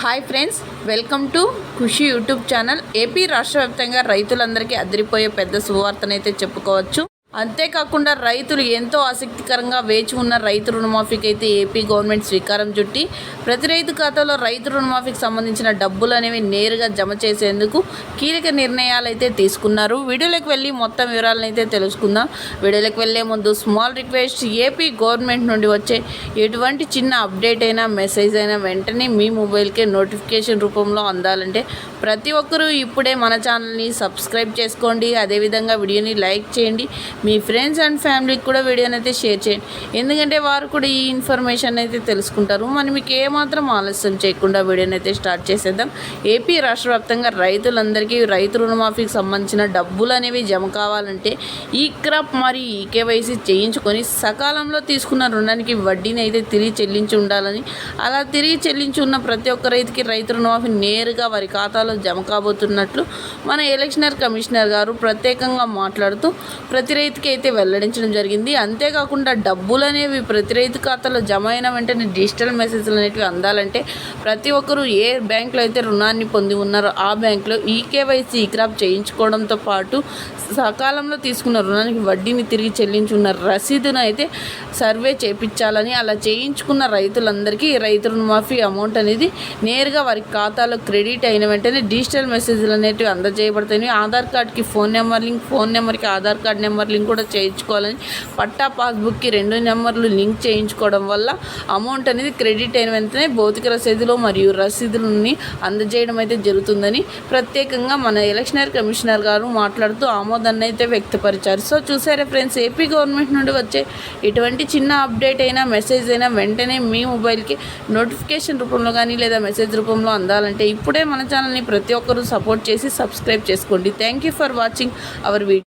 Hi friends, welcome to Khushi YouTube channel. AP రాష్ట్ర వ్యాప్తంగా రైతులందరికీ అదిరిపోయే పెద్ద శుభవార్తనైతే చెప్పుకోవచ్చు. అంతేకాకుండా రైతులు ఎంతో ఆసక్తికరంగా వేచి ఉన్న రైతు రుణమాఫీకి అయితే ఏపీ గవర్నమెంట్ శ్రీకారం చుట్టి ప్రతి రైతు ఖాతాలో రైతు రుణమాఫీకి సంబంధించిన డబ్బులు అనేవి నేరుగా జమ చేసేందుకు కీలక నిర్ణయాలు అయితే తీసుకున్నారు. వీడియోలోకి వెళ్ళి మొత్తం వివరాలను అయితే తెలుసుకుందాం. వీడియోలోకి వెళ్ళే ముందు స్మాల్ రిక్వెస్ట్, ఏపీ గవర్నమెంట్ నుండి వచ్చే ఎటువంటి చిన్న అప్డేట్ అయినా మెసేజ్ అయినా వెంటనే మీ మొబైల్కే నోటిఫికేషన్ రూపంలో అందాలంటే ప్రతి ఒక్కరూ ఇప్పుడే మన ఛానల్ని సబ్స్క్రైబ్ చేసుకోండి. అదేవిధంగా వీడియోని లైక్ చేయండి. మీ ఫ్రెండ్స్ అండ్ ఫ్యామిలీకి కూడా వీడియోని అయితే షేర్ చేయండి, ఎందుకంటే వారు కూడా ఈ ఇన్ఫర్మేషన్ అయితే తెలుసుకుంటారు. మనం మీకు ఏమాత్రం ఆలస్యం చేయకుండా వీడియోని అయితే స్టార్ట్ చేసేద్దాం. ఏపీ రాష్ట్ర వ్యాప్తంగా రైతులందరికీ రైతు రుణమాఫీకి సంబంధించిన డబ్బులు అనేవి జమ కావాలంటే ఈ క్రాప్ మరియు ఈ కేవైసీ చేయించుకొని సకాలంలో తీసుకున్న రుణానికి వడ్డీని అయితే తిరిగి చెల్లించి ఉండాలని, అలా తిరిగి చెల్లించి ఉన్న ప్రతి ఒక్క రైతుకి రైతు రుణమాఫీ నేరుగా వారి ఖాతాలో జమ కాబోతున్నట్లు మన ఎలక్షనర్ కమిషనర్ గారు ప్రత్యేకంగా మాట్లాడుతూ ప్రతి రైతుకి అయితే వెల్లడించడం జరిగింది. అంతేకాకుండా డబ్బులు అనేవి ప్రతి రైతు ఖాతాలో జమ అయిన వెంటనే డిజిటల్ మెసేజ్లు అనేవి అందాలంటే ప్రతి ఒక్కరూ ఏ బ్యాంకులో అయితే రుణాన్ని పొంది ఉన్నారో ఆ బ్యాంకులో ఈకేవైసీ ఈక్రాప్ చేయించుకోవడంతో పాటు సకాలంలో తీసుకున్న రుణానికి వడ్డీని తిరిగి చెల్లించున్న రసీదును అయితే సర్వే చేయించాలని, అలా చేయించుకున్న రైతులందరికీ రైతు రుణమాఫీ అమౌంట్ అనేది నేరుగా వారి ఖాతాలో క్రెడిట్ అయిన వెంటనే డిజిటల్ మెసేజ్లు అనేవి అందజేయబడతాయి. ఆధార్ కార్డ్కి ఫోన్ నెంబర్ లింక్, ఫోన్ నెంబర్కి ఆధార్ కార్డ్ నెంబర్ లింక్ కూడా చేయించుకోవాలని, పట్టా పాస్బుక్కి 2 నెంబర్లు లింక్ చేయించుకోవడం వల్ల అమౌంట్ అనేది క్రెడిట్ అయిన వెంటనే భౌతిక రసీదులు మరియు రసీదులని అందజేయడం అయితే జరుగుతుందని ప్రత్యేకంగా మన ఎలక్షనర్ కమిషనర్ గారు మాట్లాడుతూ ఆమోదాన్ని అయితే వ్యక్తపరిచారు. సో చూసారా ఫ్రెండ్స్, ఏపీ గవర్నమెంట్ నుండి వచ్చే ఎటువంటి చిన్న అప్డేట్ అయినా మెసేజ్ అయినా వెంటనే మీ మొబైల్కి నోటిఫికేషన్ రూపంలో కానీ లేదా మెసేజ్ రూపంలో అందాలంటే ఇప్పుడే మన ఛానల్ని ప్రతి ఒక్కరూ సపోర్ట్ చేసి సబ్స్క్రైబ్ చేసుకోండి. Thank you for watching our video.